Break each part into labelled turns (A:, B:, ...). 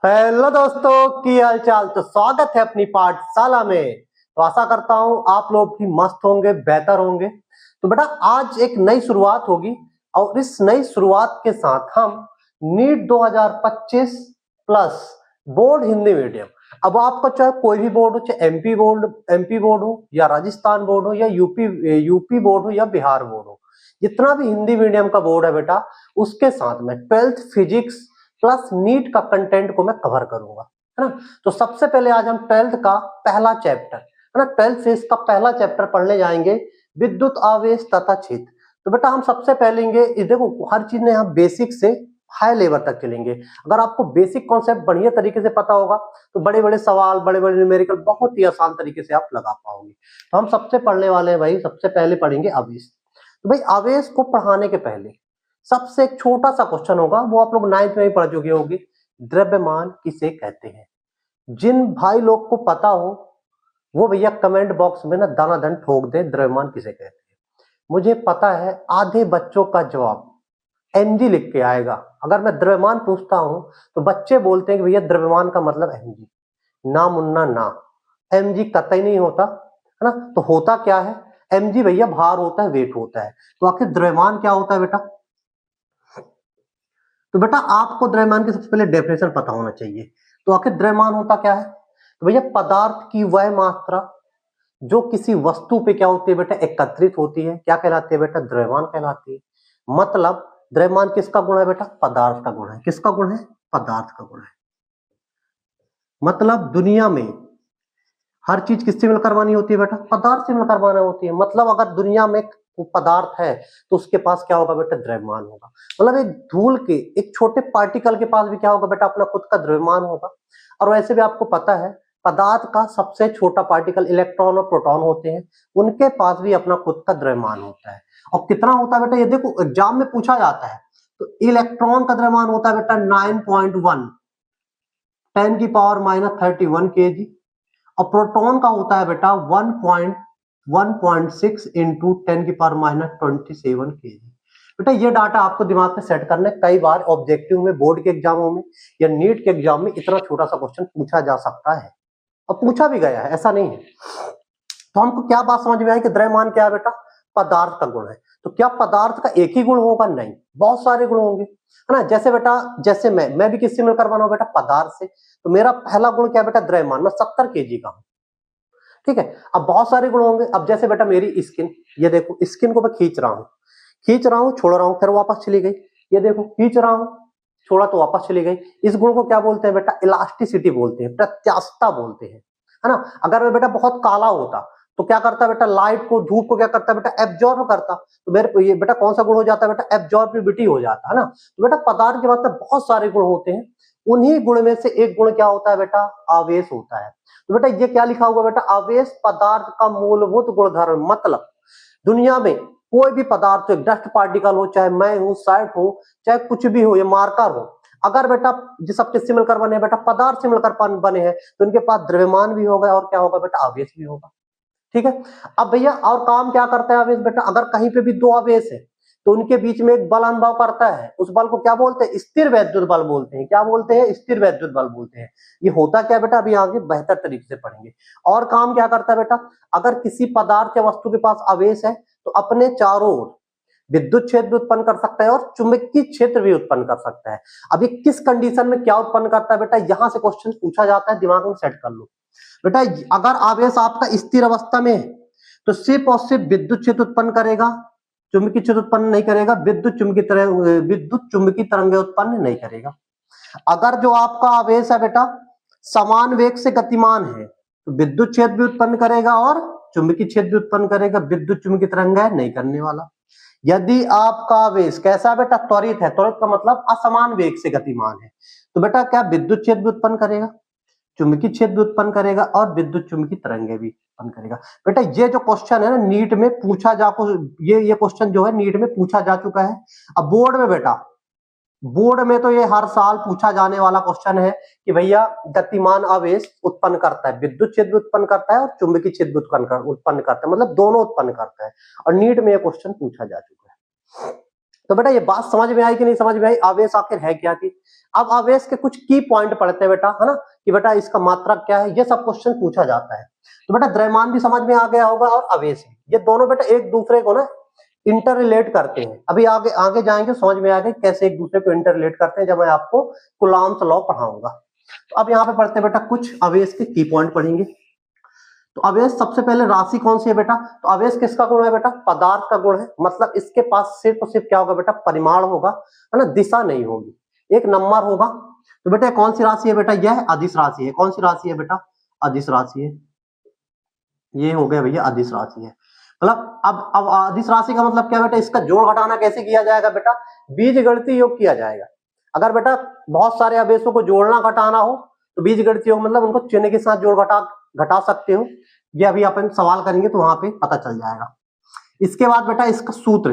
A: Hello दोस्तों, की हाल चाल। तो स्वागत है अपनी पाठशाला में। तो आशा करता हूं आप लोग भी मस्त होंगे, बेहतर होंगे। तो बेटा आज एक नई शुरुआत होगी और इस नई शुरुआत के साथ हम NEET 2025 plus board Hindi medium, अब आपका चाहे कोई भी बोर्ड हो, चाहे एमपी बोर्ड हो या राजस्थान बोर्ड हो या यूपी बोर्ड हो या बिहार बोर्ड हो, जितना भी हिंदी मीडियम का बोर्ड है बेटा, उसके साथ में 12th फिजिक्स प्लस नीट का कंटेंट को मैं कवर करूंगा, है ना। तो सबसे पहले आज हम 12th का पहला चैप्टर, है ना, 12th से इसका पहला चैप्टर पढ़ने जाएंगे, विद्युत आवेश तथा क्षेत्र। तो बेटा हम सबसे पहले देखो हर चीज ने हम बेसिक से हाई लेवल तक चलेंगे। अगर आपको बेसिक कॉन्सेप्ट बढ़िया तरीके से पता होगा तो बड़े बड़े सवाल, बड़े बड़े न्यूमेरिकल बहुत ही आसान तरीके से आप लगा पाओगे। तो हम सबसे पढ़ने वाले हैं भाई, सबसे पहले पढ़ेंगे आवेश। तो भाई आवेश को पढ़ाने के पहले सबसे एक छोटा सा क्वेश्चन होगा, वो आप लोग 9th में ही पढ़ चुके होंगे, द्रव्यमान किसे कहते हैं। जिन भाई लोग को पता हो वो भैया कमेंट बॉक्स में ना दानादन ठोक दे, द्रव्यमान किसे कहते हैं। मुझे पता है आधे बच्चों का जवाब एमजी लिख के आएगा। अगर मैं द्रव्यमान पूछता हूं तो बच्चे बोलते हैं कि भैया द्रव्यमान का मतलब एमजी। ना मुन्ना ना, एमजी कतई नहीं होता, है ना। तो होता क्या है, एमजी भैया भार होता है, वेट होता है। तो आखिर द्रव्यमान क्या होता है बेटा। तो बेटा आपको द्रव्यमान की सबसे पहले डेफिनेशन पता होना चाहिए। तो आखिर द्रव्यमान होता क्या है, तो भैया पदार्थ की वह मात्रा जो किसी वस्तु पे क्या होती है बेटा, एकत्रित होती है, क्या कहलाती है बेटा, द्रव्यमान कहलाती है। मतलब द्रव्यमान किसका गुण है बेटा, पदार्थ का गुण है। किसका गुण है, पदार्थ का गुण है। मतलब दुनिया में हर चीज किससे मिलकर बनी होती है बेटा, पदार्थ से मिलकर बनी होती है। मतलब अगर दुनिया में पदार्थ है तो उसके पास क्या होगा बेटा, द्रव्यमान होगा। मतलब एक धूल के, एक छोटे पार्टिकल के पास भी क्या होगा बेटा, अपना खुद का द्रव्यमान होगा। और वैसे भी आपको पता है पदार्थ का सबसे छोटा पार्टिकल इलेक्ट्रॉन और प्रोटॉन होते हैं, उनके पास भी अपना खुद का द्रव्यमान होता है। और कितना होता है बेटा, ये देखो एग्जाम में पूछा जाता है। तो इलेक्ट्रॉन का द्रव्यमान होता है बेटा 9.1 10⁻31 kg, और प्रोटॉन का होता है बेटा 1.6 इंटू 10⁻27 kg। बेटा ये डाटा आपको दिमाग में सेट करना है। कई बार ऑब्जेक्टिव में, बोर्ड के एग्जामों में या नीट के एग्जाम में इतना छोटा सा क्वेश्चन पूछा जा सकता है, और पूछा भी गया है, ऐसा नहीं है। तो हमको क्या बात समझ में आई कि द्रव्यमान क्या है बेटा, पदार्थ का गुण है। तो क्या पदार्थ का एक ही गुण होगा, नहीं, बहुत सारे गुण होंगे, है ना। जैसे बेटा, जैसे मैं भी किससे मिलकर बना हूं बेटा, पदार्थ से। तो मेरा पहला गुण क्या है बेटा, द्रव्यमान, मैं 70 kg का हूं, ठीक है। अब बहुत सारे गुण होंगे। अब जैसे बेटा मेरी स्किन, ये देखो स्किन को मैं खींच रहा हूं, छोड़ रहा हूं, फिर वापस चली गई। ये देखो खींच रहा हूं, छोड़ा तो वापस चली गई। इस गुण को क्या बोलते हैं बेटा, इलास्टिसिटी बोलते हैं, प्रत्यास्थता बोलते हैं, है ना। अगर मैं बेटा बहुत काला होता तो क्या करता बेटा, लाइट को, धूप को क्या करता बेटा, एब्जॉर्ब करता। तो मेरे ये बेटा कौन सा गुण हो जाता है बेटा, एब्जॉर्बिविटी हो जाता है ना। तो बेटा पदार्थ के मतलब बहुत सारे गुण होते हैं, उन्हीं गुण में से एक गुण क्या होता है बेटा, आवेश होता है। तो बेटा ये क्या लिखा हुआ बेटा, आवेश पदार्थ का मूलभूत गुणधर्म। मतलब दुनिया में कोई भी पदार्थ, एक डस्ट पार्टिकल हो, चाहे मैं हूं, साइट हो, चाहे कुछ भी हो, ये मार्कर हो, अगर बेटा जिस सब किससे मिलकर बने बेटा, पदार्थ से मिलकर बने हैं, तो उनके पास द्रव्यमान भी होगा और क्या होगा बेटा, आवेश भी होगा, ठीक है। अब भैया और काम क्या करता है आवेश बेटा, अगर कहीं पे भी दो आवेश है तो उनके बीच में एक बल अनुभव करता है, उस बल को क्या बोलते हैं, स्थिर वैद्युत बल बोलते हैं। क्या बोलते हैं, स्थिर वैद्युत बल बोलते हैं। ये होता क्या बेटा, अभी आगे बेहतर तरीके से पढ़ेंगे। और काम क्या करता है बेटा, अगर किसी पदार्थ या वस्तु के पास आवेश है तो अपने चारों ओर विद्युत क्षेत्र भी उत्पन्न कर सकता है और चुंबकीय क्षेत्र भी उत्पन्न कर सकता है। अब ये किस कंडीशन में क्या उत्पन्न करता है बेटा, यहां से क्वेश्चन पूछा जाता है, दिमाग में सेट कर लो बेटा। अगर आवेश आपका स्थिर अवस्था में है तो सिर्फ और सिर्फ विद्युत क्षेत्र उत्पन्न करेगा, चुंबकीय क्षेत्र उत्पन्न नहीं करेगा, विद्युत चुंबकीय तरंगें उत्पन्न नहीं करेगा। अगर जो आपका आवेश है बेटा समान वेग से गतिमान है तो विद्युत क्षेत्र भी उत्पन्न करेगा और चुंबकीय क्षेत्र भी उत्पन्न करेगा, विद्युत चुंबकीय तरंगें नहीं करने वाला। यदि आपका आवेश कैसा है बेटा, त्वरित है, त्वरित का मतलब असमान वेग से गतिमान है, तो बेटा क्या विद्युत क्षेत्र भी उत्पन्न करेगा, चुंबकीय क्षेत्र भी उत्पन्न करेगा और विद्युत चुंबकीय तरंगें भी उत्पन्न करेगा। बेटा ये जो क्वेश्चन है ना नीट में पूछा ये क्वेश्चन जो है नीट में पूछा जा चुका है। अब बोर्ड में बेटा, बोर्ड में तो ये हर साल पूछा जाने वाला क्वेश्चन है कि भैया गतिमान आवेश उत्पन्न करता है, विद्युत क्षेत्र भी उत्पन्न करता है और चुंबकीय क्षेत्र भी उत्पन्न करता है, मतलब दोनों उत्पन्न करता है। और नीट में ये क्वेश्चन पूछा जा चुका है। तो बेटा ये बात समझ में आई कि नहीं समझ में आई, आवेश आखिर है क्या थी। अब आवेश के कुछ की पॉइंट पढ़ते हैं बेटा, है ना, कि बेटा इसका मात्रक क्या है, ये सब क्वेश्चन पूछा जाता है। तो बेटा द्रव्यमान भी समझ में आ गया होगा और आवेश भी, ये दोनों बेटा एक दूसरे को ना इंटर रिलेट करते हैं। अभी आगे आगे जाएंगे समझ में आएगा कैसे एक दूसरे को इंटर रिलेट करते हैं, जब मैं आपको कूलॉम्स लॉ पढ़ाऊंगा। तो अब यहाँ पे पढ़ते हैं बेटा कुछ आवेश के की पॉइंट पढ़ेंगे। तो आवेश सबसे पहले राशि कौन सी है बेटा, तो आवेश किसका गुण है बेटा, पदार्थ का गुण है। मतलब इसके पास सिर्फ और सिर्फ क्या होगा बेटा, परिमाण होगा, है ना, दिशा नहीं होगी, एक नंबर होगा। तो बेटा कौन सी राशि है बेटा, यह अदिश राशि है। कौन सी राशि है बेटा, अदिश राशि है। ये हो गया भैया अदिश राशि है। मतलब अब अदिश राशि का मतलब क्या बेटा, इसका जोड़ घटाना कैसे किया जाएगा बेटा, बीजगणितीय योग किया जाएगा। अगर बेटा बहुत सारे आवेशों को जोड़ना घटाना हो तो बीजगणितीय योग मतलब उनको चिन्ह के साथ जोड़ घटा सकते हो। ये अभी अपन सवाल करेंगे तो वहां पे पता चल जाएगा। इसके बाद बेटा इसका सूत्र,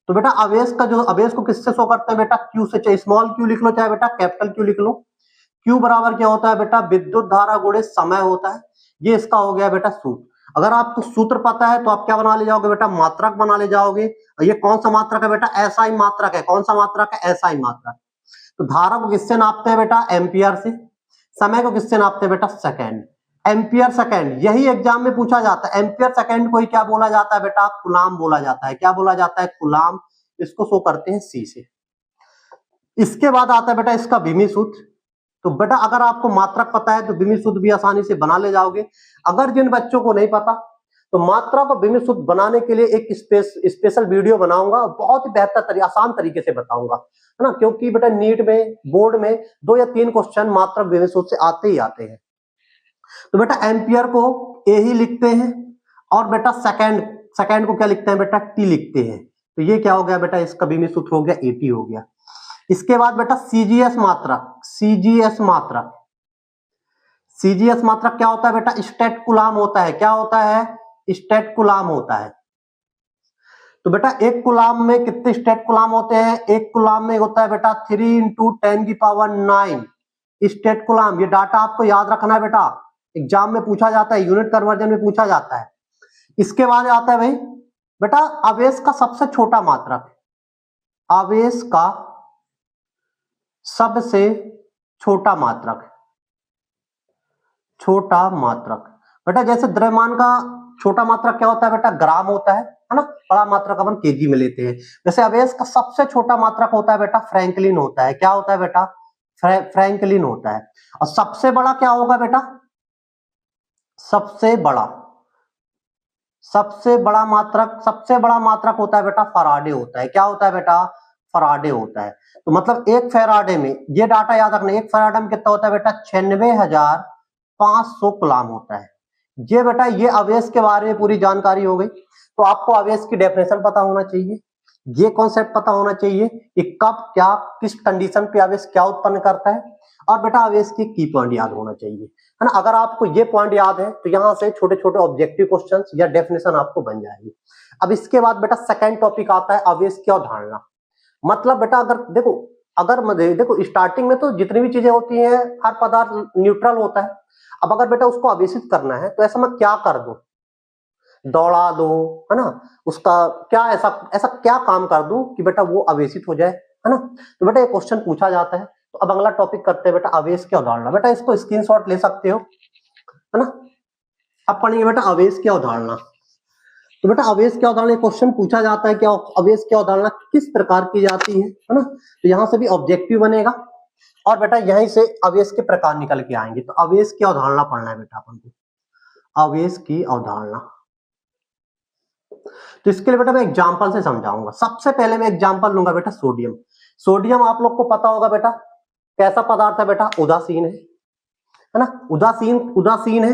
A: तो बेटा आवेश का जो आवेश को किससे शो करते हैं बेटा, क्यू से, चाहे स्मॉल क्यू लिख लो चाहे बेटा कैपिटल क्यू लिख लो। क्यू बराबर क्या होता है बेटा, विद्युत धारा गुणे समय होता है। ये इसका हो गया बेटा सूत्र। अगर आपको सूत्र पता है तो आप क्या बना ले जाओगे बेटा, मात्रक बना ले जाओगे। और ये कौन सा मात्रक है बेटा, एसआई मात्रक है। कौन सा मात्रक है, एसआई मात्रक। तो धारा को किससे नापते हैं बेटा, एम्पियर से। समय को किससे नापते हैं बेटा, सेकेंड, एम्पियर सेकेंड। यही एग्जाम में पूछा जाता है। एम्पियर सेकेंड को ही क्या बोला जाता है बेटा, कूलाम बोला जाता है। क्या बोला जाता है, कूलाम। इसको शो करते हैं सी से। इसके बाद आता है बेटा इसका विमी सूत्र। तो बेटा अगर आपको मात्रक पता है तो विमी सूत्र भी आसानी से बना ले जाओगे। अगर जिन बच्चों को नहीं पता तो मात्रक और विमी सूत्र बनाने के लिए एक स्पेशल वीडियो बनाऊंगा, बहुत ही बेहतर आसान तरीके से बताऊंगा, है ना, क्योंकि बेटा नीट में बोर्ड में 2 या 3 क्वेश्चन मात्रक विमी सूत्र से आते ही आते हैं। तो बेटा एम्पियर को ए ही लिखते हैं और बेटा सेकंड को क्या लिखते हैं बेटा, टी लिखते हैं। तो ये क्या हो गया बेटा, इसका विमी सूत्र हो गया एटी हो गया। इसके बाद बेटा सीजीएस मात्रक, सीजीएस मात्रक, सीजीएस मात्रक क्या होता है बेटा, स्टेट कूलाम होता है। क्या होता है, स्टेट कूलाम होता है। तो बेटा एक कूलाम में कितने स्टेट कूलाम होते हैं, एक कूलाम में होता है बेटा 3 × 10⁹ स्टेट कूलाम। ये डाटा आपको याद रखना है बेटा, एग्जाम में पूछा जाता है, यूनिट कन्वर्जन में पूछा जाता है। इसके बाद आता है भाई बेटा आवेश का सबसे छोटा मात्रक, आवेश का सबसे छोटा मात्रक, छोटा मात्रक। बेटा जैसे द्रव्यमान का छोटा मात्रक क्या होता है बेटा, ग्राम होता है ना, बड़ा मात्रक अपन केजी में लेते हैं। जैसे आवेश का सबसे छोटा मात्रक होता है बेटा फ्रैंकलिन होता है। क्या होता है बेटा, फ्रैंकलिन होता है। और सबसे बड़ा क्या होगा बेटा, सबसे बड़ा मात्रक होता है बेटा फराडे होता है। क्या होता है बेटा, फराडे होता है। तो मतलब एक फैराडे में, ये डाटा याद रखना, एक फैराडे में कितना होता है बेटा, 96,500 कूलाम होता है। ये बेटा ये आवेश के बारे में पूरी जानकारी हो गई। तो आपको आवेश की डेफिनेशन पता होना चाहिए, ये कॉन्सेप्ट पता होना चाहिए कि कब क्या किस कंडीशन पे आवेश क्या उत्पन्न करता है, और बेटा आवेश की पॉइंट याद होना चाहिए, है ना। अगर आपको ये पॉइंट याद है तो यहाँ से छोटे छोटे ऑब्जेक्टिव क्वेश्चंस या डेफिनेशन आपको बन जाएगी। अब इसके बाद बेटा सेकंड टॉपिक आता है आवेश की अवधारणा। मतलब बेटा अगर देखो स्टार्टिंग में तो जितनी भी चीजें होती हैं हर पदार्थ न्यूट्रल होता है। अब अगर बेटा उसको आवेशित करना है तो ऐसा मैं क्या कर दूं, दौड़ा दो, है ना, उसका क्या ऐसा क्या काम कर दूं कि बेटा वो आवेशित हो जाए, है ना। तो बेटा ये क्वेश्चन पूछा जाता है। तो अब अगला टॉपिक करते हैं बेटा आवेश की अवधारणा। बेटा इसको स्क्रीनशॉट ले सकते हो, है ना। अब पढ़ेंगे बेटा आवेश की अवधारणा। तो बेटा आवेश की अवधारणा क्वेश्चन पूछा जाता है कि आवेश की अवधारणा किस प्रकार की जाती है ना। तो यहाँ से भी ऑब्जेक्टिव बनेगा और बेटा यहीं से आवेश के प्रकार निकल के आएंगे। तो आवेश की अवधारणा पढ़ना है बेटा अपन को, आवेश की अवधारणा। तो इसके लिए बेटा मैं एग्जांपल से समझाऊंगा। सबसे पहले मैं एग्जांपल लूंगा बेटा सोडियम। सोडियम आप लोग को पता होगा बेटा कैसा पदार्थ है बेटा, उदासीन है ना, उदासीन है।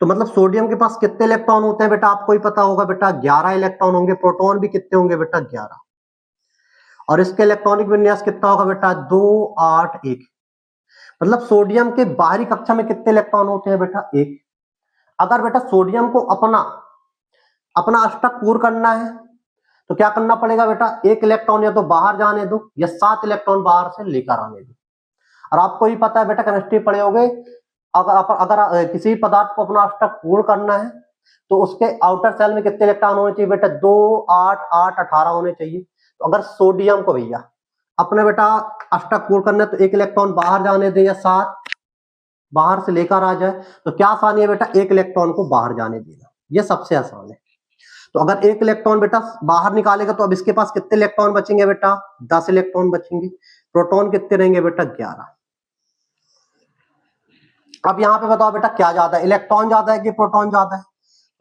A: तो मतलब सोडियम के पास कितने इलेक्ट्रॉन होते हैं बेटा, आपको ही पता होगा बेटा 11 इलेक्ट्रॉन होंगे। प्रोटॉन भी कितने होंगे बेटा, 11। और इसके इलेक्ट्रॉनिक विन्यास कितना होगा बेटा, 2 8 1। मतलब सोडियम के बाहरी कक्षा में कितने इलेक्ट्रॉन होते हैं बेटा, 1। अगर बेटा सोडियम को अपना अष्टक पूर्ण करना है तो क्या करना पड़ेगा बेटा, 1 इलेक्ट्रॉन या तो बाहर जाने दो या 7 इलेक्ट्रॉन बाहर से लेकर आने दो। और आपको ही पता है बेटा केमिस्ट्री पढ़े होगे, अगर किसी पदार्थ को अपना अष्टक पूर्ण करना है तो उसके आउटर सेल में कितने इलेक्ट्रॉन होने चाहिए बेटा, 2 8 8 18 होने चाहिए। तो अगर सोडियम को भैया अपने बेटा अष्टक पूर्ण करना है तो एक इलेक्ट्रॉन बाहर जाने दे या 7 बाहर से लेकर आ जाए, तो क्या आसानी है बेटा, एक इलेक्ट्रॉन को बाहर जाने देना, ये सबसे आसान है। तो अगर एक इलेक्ट्रॉन बेटा बाहर निकालेगा तो अब इसके पास कितने इलेक्ट्रॉन बचेंगे बेटा, 10 इलेक्ट्रॉन बचेंगे। प्रोटॉन कितने रहेंगे बेटा, 11। अब यहां पे बताओ बेटा क्या ज्यादा है, इलेक्ट्रॉन ज्यादा है कि प्रोटॉन ज्यादा है?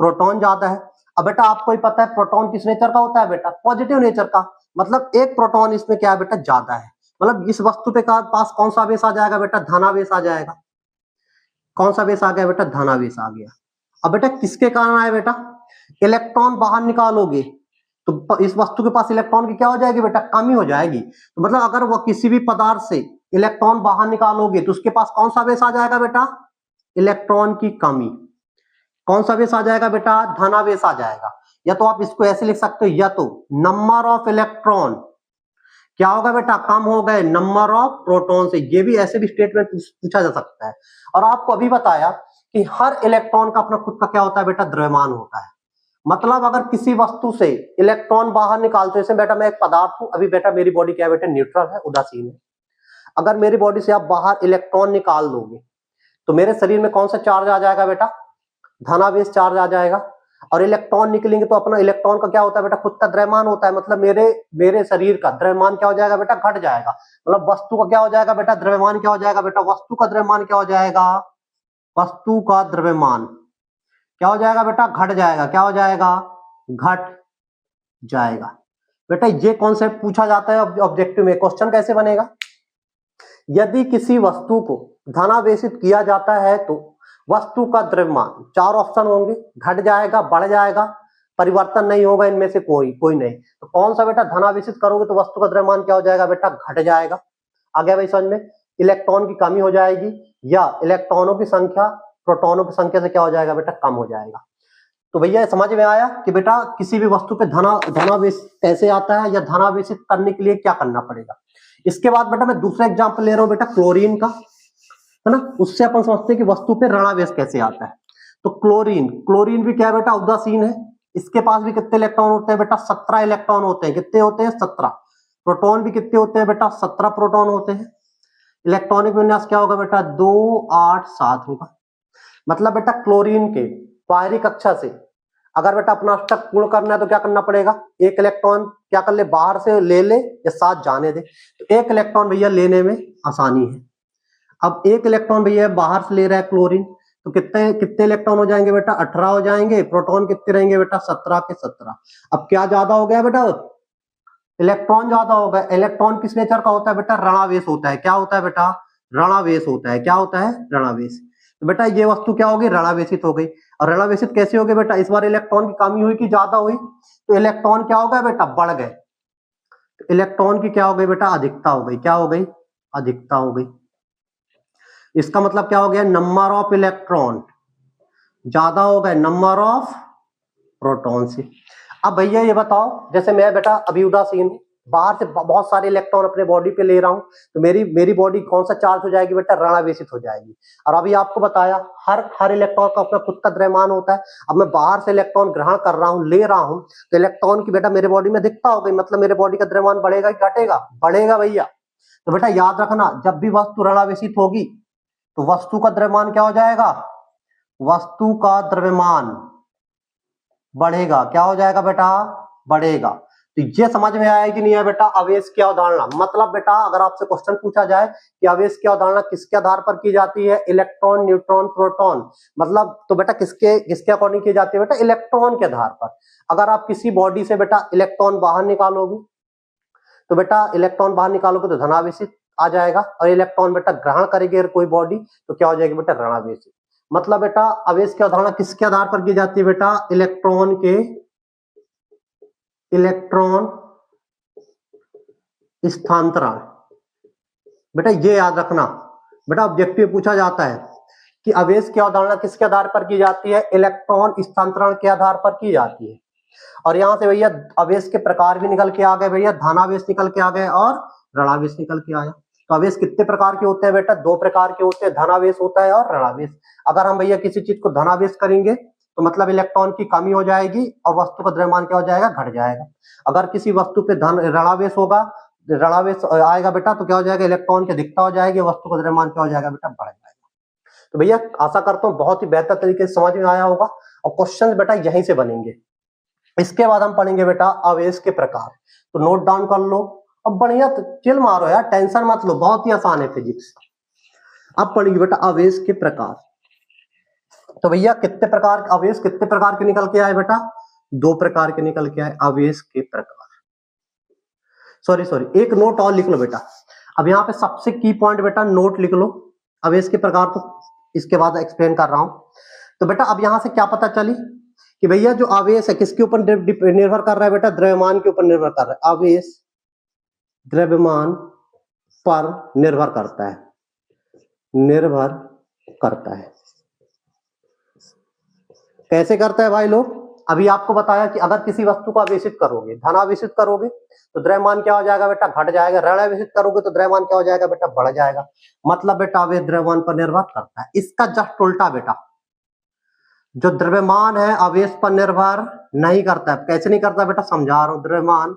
A: प्रोटॉन ज्यादा है। अब बेटा आपको ही पता है प्रोटॉन किस नेचर का होता है बेटा, पॉजिटिव नेचर का, मतलब एक प्रोटॉन इसमें क्या है बेटा, ज्यादा है। मतलब इस वस्तु पे पास कौन सा आवेश आ जाएगा बेटा, धनावेश आ जाएगा। कौन सा आवेश आ गया बेटा, धनावेश आ गया। अब बेटा किसके कारण आए बेटा, इलेक्ट्रॉन बाहर निकालोगे तो इस वस्तु के पास इलेक्ट्रॉन की क्या हो जाएगी बेटा, कमी हो जाएगी। तो मतलब अगर वो किसी भी पदार्थ से इलेक्ट्रॉन बाहर निकालोगे तो उसके पास कौन सा आवेश आ जाएगा बेटा, इलेक्ट्रॉन की कमी। कौन सा आवेश आ जाएगा बेटा, धनावेश आ जाएगा। या तो आप इसको ऐसे लिख सकते हो, या तो नंबर ऑफ इलेक्ट्रॉन क्या होगा बेटा, कम हो गए नंबर ऑफ प्रोटॉन से। ये भी ऐसे भी स्टेटमेंट पूछा जा सकता है। और आपको अभी बताया कि हर इलेक्ट्रॉन का अपना खुद का क्या होता है बेटा, द्रव्यमान होता है। मतलब अगर किसी वस्तु से इलेक्ट्रॉन बाहर निकालते हैं, बेटा मैं एक पदार्थ हूं, अभी बेटा मेरी बॉडी क्या है बेटा, न्यूट्रल है, उदासीन है। अगर मेरी बॉडी से आप बाहर इलेक्ट्रॉन निकाल दोगे तो मेरे शरीर में कौन सा चार्ज आ जाएगा बेटा, धनावेश चार्ज आ जाएगा। और इलेक्ट्रॉन निकलेंगे तो अपना इलेक्ट्रॉन का क्या होता है बेटा, खुद का द्रव्यमान होता है। मतलब मेरे शरीर का द्रव्यमान क्या हो जाएगा बेटा, घट जाएगा। मतलब वस्तु का क्या हो जाएगा बेटा, द्रव्यमान क्या हो जाएगा बेटा, वस्तु का द्रव्यमान क्या हो जाएगा, वस्तु का द्रव्यमान क्या हो जाएगा बेटा, घट जाएगा। क्या हो जाएगा, घट जाएगा। बेटा ये कॉन्सेप्ट पूछा जाता है ऑब्जेक्टिव में। क्वेश्चन कैसे बनेगा, यदि किसी वस्तु को धनावेशित किया जाता है तो वस्तु का द्रव्यमान, 4 ऑप्शन होंगे, घट जाएगा, बढ़ जाएगा, परिवर्तन नहीं होगा, इनमें से कोई नहीं। तो कौन सा बेटा, धनावेशित करोगे तो वस्तु का द्रव्यमान क्या हो जाएगा बेटा, घट जाएगा। आ गया भाई समझ में, इलेक्ट्रॉन की कमी हो जाएगी, या इलेक्ट्रॉनों की संख्या प्रोटॉनों की संख्या से क्या हो जाएगा बेटा, कम हो जाएगा। तो भैया समझ में आया कि बेटा किसी भी वस्तु पे धनावेश कैसे आता है, या धनावेशित करने के लिए क्या करना पड़ेगा। इसके बाद बेटा मैं दूसरा एग्जांपल ले रहा हूं बेटा, क्लोरीन का, है ना। उससे अपन समझते हैं कि वस्तु पे ऋणावेश कैसे आता है। तो क्लोरीन भी क्या है बेटा, उदासीन है। इसके पास भी कितने इलेक्ट्रॉन होते हैं बेटा, 17 इलेक्ट्रॉन होते हैं। कितने होते हैं, 17। प्रोटॉन भी कितने होते हैं बेटा, 17 प्रोटॉन होते हैं। इलेक्ट्रॉनिक विन्यास क्या होगा बेटा, 2 8 7 होगा। मतलब बेटा क्लोरीन के बाहरी कक्षा से अगर बेटा अपना अष्टक पूर्ण करना है तो क्या करना पड़ेगा, एक इलेक्ट्रॉन क्या कर ले, बाहर से ले या 7 जाने दे। तो एक इलेक्ट्रॉन भैया लेने में आसानी है। अब एक इलेक्ट्रॉन भैया बाहर से ले रहा है क्लोरीन, तो कितने कितने इलेक्ट्रॉन हो जाएंगे बेटा, 18 हो जाएंगे। प्रोटॉन कितने रहेंगे बेटा, 17 के 17। अब क्या ज्यादा हो गया बेटा, इलेक्ट्रॉन ज्यादा हो गया। इलेक्ट्रॉन किस नेचर का होता है बेटा, ऋणावेश होता है। क्या होता है बेटा, ऋणावेश होता है। क्या होता है, ऋणावेश। तो बेटा ये वस्तु क्या होगी, ऋणावेशित हो गई। और ऋणावेशित कैसे हो गई बेटा, इस बार इलेक्ट्रॉन की कमी हुई कि ज्यादा हुई, तो इलेक्ट्रॉन क्या हो गया बेटा, बढ़ गए। तो इलेक्ट्रॉन की क्या हो गई बेटा, अधिकता हो गई। क्या हो गई, अधिकता हो गई। इसका मतलब क्या हो गया, नंबर ऑफ इलेक्ट्रॉन ज्यादा हो गए नंबर ऑफ प्रोटॉन से। अब भैया ये बताओ, जैसे मैं बेटा अभी उदासीन हूं, बाहर से बहुत सारे इलेक्ट्रॉन अपने बॉडी पे ले रहा हूं, तो मेरी बॉडी कौन सा चार्ज हो जाएगी बेटा, ऋणावेशित हो जाएगी। और अभी आपको बताया हर इलेक्ट्रॉन का अपना खुद का द्रव्यमान होता है। अब मैं बाहर से इलेक्ट्रॉन ग्रहण कर रहा हूं, ले रहा हूं, तो इलेक्ट्रॉन की बेटा मेरे बॉडी में दिखता हो गई। मतलब मेरे बॉडी का द्रव्यमान बढ़ेगा कि घटेगा, बढ़ेगा भैया। तो बेटा याद रखना, जब भी वस्तु ऋणावेशित होगी तो वस्तु का द्रव्यमान क्या हो जाएगा, वस्तु का द्रव्यमान बढ़ेगा। क्या हो जाएगा बेटा, बढ़ेगा। तो ये समझ में आया कि नहीं है बेटा, आवेश की अवधारणा। मतलब बेटा अगर आपसे क्वेश्चन पूछा जाए कि आवेश की अवधारणा किसके आधार पर की जाती है, इलेक्ट्रॉन, न्यूट्रॉन, प्रोटॉन, मतलब तो बेटा किसके अकॉर्डिंग की जाती है बेटा, इलेक्ट्रॉन के आधार पर। अगर आप किसी बॉडी से बेटा इलेक्ट्रॉन बाहर निकालोगे तो बेटा इलेक्ट्रॉन बाहर निकालोगे तो धनावेशित आ जाएगा, और इलेक्ट्रॉन बेटा ग्रहण करेगी अगर कोई बॉडी तो क्या हो जाएगी बेटा, ऋणावेशित। मतलब बेटा आवेश की अवधारणा किसके आधार पर की जाती है बेटा, इलेक्ट्रॉन स्थानांतरण। बेटा ये याद रखना, बेटा ऑब्जेक्टिव पूछा जाता है कि आवेश की अवधारणा किसके आधार पर की जाती है, इलेक्ट्रॉन स्थानांतरण के आधार पर की जाती है। और यहां से भैया आवेश के प्रकार भी निकल के आ गए भैया, धनावेश निकल के आ गए और ऋणावेश निकल के आया। तो आवेश कितने प्रकार के होते हैं बेटा, 2 प्रकार के होते हैं, धनावेश होता है और ऋणावेश। अगर हम भैया किसी चीज को धनावेश करेंगे तो मतलब इलेक्ट्रॉन की कमी हो जाएगी और वस्तु का द्रव्यमान क्या हो जाएगा, घट जाएगा। अगर किसी वस्तु पे धन ऋणावेश होगा, ऋणावेश आएगा बेटा, तो क्या हो जाएगा, इलेक्ट्रॉन की अधिकता हो जाएगी, वस्तु का द्रव्यमान क्या हो जाएगा बेटा, बढ़ जाएगा। तो भैया आशा करता हूँ बहुत ही बेहतर तरीके से समझ में आया होगा और क्वेश्चन बेटा यहीं से बनेंगे। इसके बाद हम पढ़ेंगे बेटा आवेश के प्रकार। तो नोट डाउन कर लो, अब बढ़िया चिल मारो यार, टेंशन मत लो, बहुत ही आसान है फिजिक्स। अब पढ़ेंगे बेटा आवेश के प्रकार। तो भैया कितने प्रकार आवेश कितने प्रकार के निकल के आए बेटा, 2 प्रकार के निकल के आए आवेश के प्रकार। सॉरी एक नोट और लिख लो बेटा। अब यहाँ पे सबसे की पॉइंट बेटा नोट लिख लो, आवेश के प्रकार तो इसके बाद एक्सप्लेन कर रहा हूं। तो बेटा अब यहां से क्या पता चली कि भैया जो आवेश है किसके ऊपर निर्भर कर रहा है बेटा, द्रव्यमान के ऊपर निर्भर कर रहा है। आवेश द्रव्यमान पर निर्भर करता है, निर्भर करता है। कैसे करता है भाई लोग, अभी आपको बताया कि अगर किसी वस्तु को आवेशित करोगे, धनावेशित करोगे तो द्रव्यमान क्या हो जाएगा बेटा, घट जाएगा। ऋणावेशित करोगे तो द्रव्यमान क्या हो जाएगा बेटा, बढ़ जाएगा। मतलब बेटा आवेश द्रव्यमान पर निर्भर करता है। इसका जस्ट उल्टा बेटा, जो द्रव्यमान है आवेश पर निर्भर नहीं करता है। कैसे नहीं करता बेटा, समझा रहा हूं। द्रव्यमान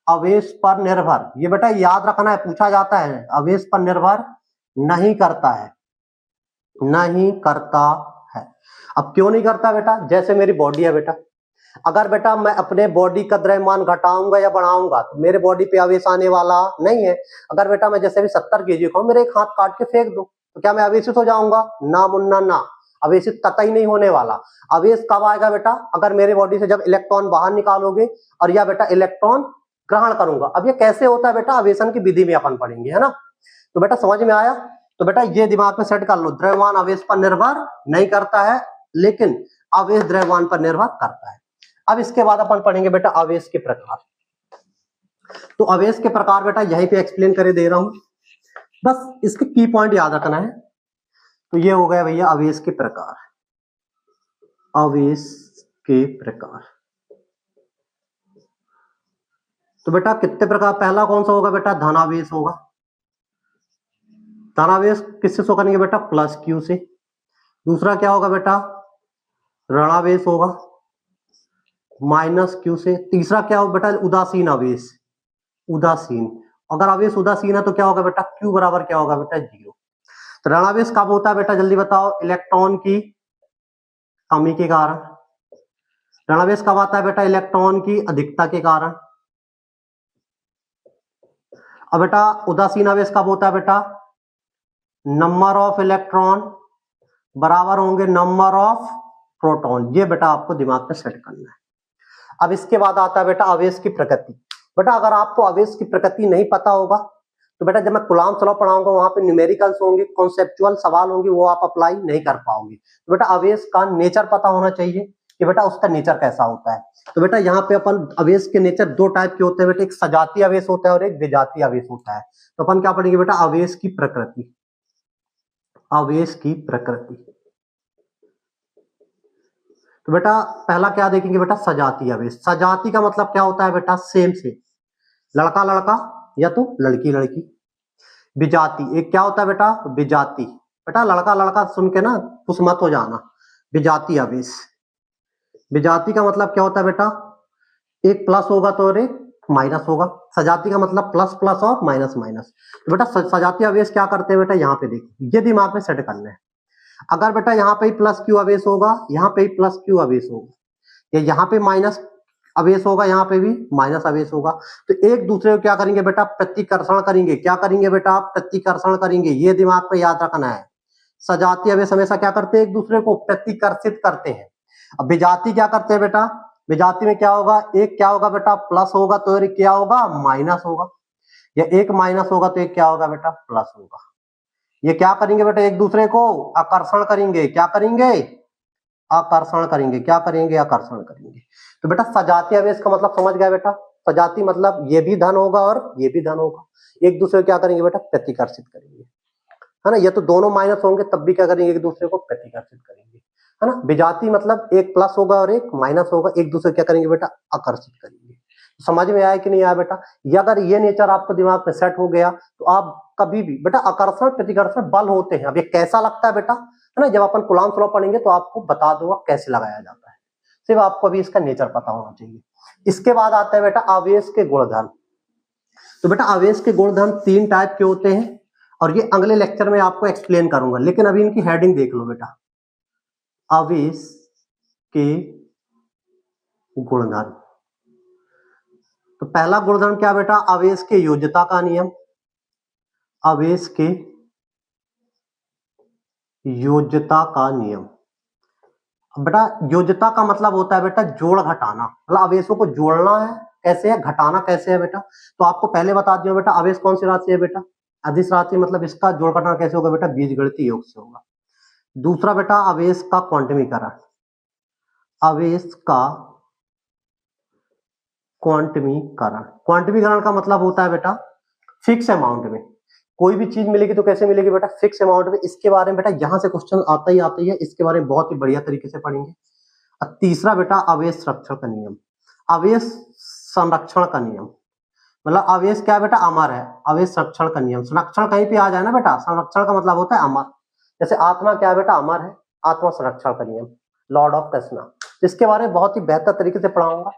A: आवेश पर निर्भर, ये बेटा याद रखना है, पूछा जाता है। आवेश पर निर्भर नहीं करता है, नहीं करता है। अब क्यों नहीं करता बेटा, जैसे मेरी बॉडी है बेटा, अगर बेटा मैं अपने बॉडी का द्रव्यमान घटाऊंगा या बढ़ाऊंगा तो मेरे बॉडी पे आवेश आने वाला नहीं है। अगर बेटा मैं जैसे भी 70 kg का हूं, मेरे एक हाथ काट के फेंक दो तो क्या मैं आवेशित हो जाऊंगा, ना मुन्ना ना, आवेशित कतई नहीं होने वाला। आवेश कब आएगा बेटा, अगर मेरे बॉडी से जब इलेक्ट्रॉन बाहर निकालोगे और या बेटा इलेक्ट्रॉन ग्रहण करूंगा। अब ये कैसे होता है बेटा, आवेशन की विधि में अपन पढ़ेंगे, है ना। तो बेटा समझ में आया, तो बेटा ये दिमाग में सेट कर लो, द्रव्यमान आवेश पर निर्भर नहीं करता है, लेकिन आवेश द्रव्यमान पर निर्भर करता है। अब इसके बाद अपन पढ़ेंगे बेटा आवेश के प्रकार। तो आवेश के प्रकार बेटा यहीं पे एक्सप्लेन करे दे रहा हूं, बस इसके की पॉइंट याद रखना है। तो ये हो गया भैया आवेश के प्रकार, आवेश के प्रकार। तो बेटा कितने प्रकार, पहला कौन सा होगा बेटा, धनावेश होगा। धनावेश किससे शो करेंगे बेटा, प्लस क्यू से। दूसरा क्या होगा बेटा, ऋणावेश होगा, माइनस क्यू से। तीसरा क्या होगा बेटा, उदासीन आवेश, उदासीन। अगर आवेश उदासीन है तो क्या होगा बेटा, क्यू बराबर क्या होगा बेटा, 0। तो ऋणावेश कब होता है बेटा, जल्दी बताओ, इलेक्ट्रॉन की कमी के कारण। ऋणावेश कब आता है बेटा, इलेक्ट्रॉन की अधिकता के कारण। अब बेटा उदासीन आवेश कब होता है बेटा, नंबर ऑफ इलेक्ट्रॉन बराबर होंगे नंबर ऑफ प्रोटॉन। ये बेटा आपको दिमाग में सेट करना है। अब इसके बाद आता है बेटा आवेश की प्रकृति। बेटा अगर आपको आवेश की प्रकृति नहीं पता होगा तो बेटा जब मैं कूलॉम्स लॉ पढ़ाऊंगा वहां पे न्यूमेरिकल्स होंगे, कॉन्सेप्चुअल सवाल होंगे, वो आप अप्लाई नहीं कर पाओगे। तो बेटा आवेश का नेचर पता होना चाहिए कि बेटा उसका नेचर कैसा होता है। तो बेटा यहाँ पे अपन आवेश के नेचर 2 टाइप के होते हैं बेटा, एक सजातीय आवेश होता है और एक विजातीय आवेश होता है। तो अपन क्या पढ़ेंगे बेटा, आवेश की प्रकृति, आवेश की प्रकृति। तो बेटा पहला क्या देखेंगे बेटा, सजातीय आवेश। सजाती का मतलब क्या होता है बेटा, सेम से, लड़का लड़का या तो लड़की लड़की। विजाती एक क्या होता है बेटा, विजाती। बेटा लड़का लड़का सुन के ना खुश मत हो जाना, विजाती आवेश। विजाती का मतलब क्या होता है बेटा, एक प्लस होगा तो और एक माइनस होगा। सजाती का मतलब प्लस प्लस और माइनस माइनस। तो बेटा सजातीय आवेश क्या करते हैं बेटा, यहाँ पे देखिए, ये दिमाग में सेट करना है। अगर बेटा यहाँ पे प्लस क्यू आवेश होगा, यहाँ पे प्लस क्यू आवेश होगा, या यहाँ पे माइनस आवेश होगा, यहाँ पे भी माइनस आवेश होगा, तो एक दूसरे को क्या करेंगे बेटा, प्रतिकर्षण करेंगे। क्या करेंगे बेटा, प्रतिकर्षण करेंगे। ये दिमाग पे याद रखना है। सजातीय आवेश हमेशा क्या करते हैं, एक दूसरे को प्रतिकर्षित करते हैं। अब विजाती क्या करते हैं बेटा, विजाती में क्या होगा, एक क्या होगा बेटा, प्लस होगा तो एक क्या होगा, माइनस होगा, या एक माइनस होगा तो एक क्या होगा बेटा, प्लस होगा। ये क्या करेंगे बेटा, एक दूसरे को आकर्षण करेंगे। क्या करेंगे, आकर्षण करेंगे। क्या करेंगे, आकर्षण करेंगे। तो बेटा सजातीय आवेश का मतलब समझ गया बेटा, सजाती मतलब ये भी धन होगा और ये भी धन होगा, एक दूसरे को क्या करेंगे बेटा, प्रतिकर्षित करेंगे, है ना। ये तो दोनों माइनस होंगे तब भी क्या करेंगे, एक दूसरे को प्रतिकर्षित करेंगे, है ना। विजाती मतलब एक प्लस होगा और एक माइनस होगा, एक दूसरे क्या करेंगे बेटा, आकर्षित करेंगे। समझ में आया कि नहीं आया बेटा। ये अगर ये नेचर आपको दिमाग में सेट हो गया तो आप कभी भी बेटा, आकर्षण प्रतिकर्षण बल होते हैं। अब ये कैसा लगता है बेटा, है ना। जब अपन कूलम्ब्स लॉ पढ़ेंगे तो आपको बता दूंगा कैसे लगाया जाता है, सिर्फ आपको अभी इसका नेचर पता होना चाहिए। इसके बाद आता है बेटा आवेश के गुणधर्म। तो बेटा आवेश के गुणधर्म 3 टाइप के होते हैं और ये अगले लेक्चर में आपको एक्सप्लेन करूंगा, लेकिन अभी इनकी हेडिंग देख लो बेटा। आवेश के गुणधर्म, तो पहला गुणधर्म क्या बेटा, आवेश के योज्यता का नियम। आवेश के योज्यता का नियम। बेटा योज्यता का मतलब होता है बेटा जोड़ घटाना, मतलब आवेशों को जोड़ना है कैसे है, घटाना कैसे है बेटा। तो आपको पहले बता दिया बेटा आवेश कौन सी राशि है बेटा, अदिश राशि, मतलब इसका जोड़ घटाना कैसे होगा बेटा, बीजगणितीय योग से होगा। दूसरा बेटा आवेश का क्वांटमीकरण। आवेश का क्वांटमीकरण, क्वांटमीकरण का मतलब होता है बेटा फिक्स अमाउंट में कोई भी चीज मिलेगी तो कैसे मिलेगी बेटा, फिक्स अमाउंट में। इसके बारे में बेटा यहां से क्वेश्चन आता ही है, इसके बारे में बहुत ही बढ़िया तरीके से पढ़ेंगे। और तीसरा बेटा आवेश संरक्षण का नियम। आवेश संरक्षण का नियम मतलब आवेश क्या है बेटा, अमर है। आवेश संरक्षण का नियम, संरक्षण कहीं पे आ जाए ना बेटा, संरक्षण का मतलब होता है अमर। जैसे आत्मा क्या है बेटा, अमर है, आत्मा संरक्षण का नियम, लॉर्ड ऑफ कृष्णा। इसके बारे में बहुत ही बेहतर तरीके से पढ़ाऊंगा।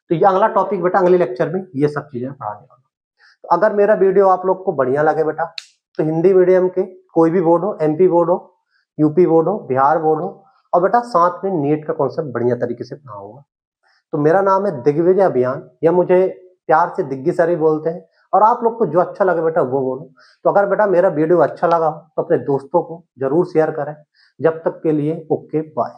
A: तो ये अगला टॉपिक बेटा अगले लेक्चर में ये सब चीजें पढ़ाने वाला। तो अगर मेरा वीडियो आप लोग को बढ़िया लगे बेटा, तो हिंदी मीडियम के कोई भी बोर्ड हो, एमपी बोर्ड हो, यूपी बोर्ड हो, बिहार बोर्ड हो, और बेटा साथ में नीट का कॉन्सेप्ट बढ़िया तरीके से पढ़ाऊंगा। तो मेरा नाम है दिग्विजय अभियान, या मुझे प्यार से दिग्गी सर ही बोलते हैं, और आप लोग को जो अच्छा लगे बेटा वो बोलो। तो अगर बेटा मेरा वीडियो अच्छा लगा हो तो अपने दोस्तों को जरूर शेयर करें। जब तक के लिए ओके बाय।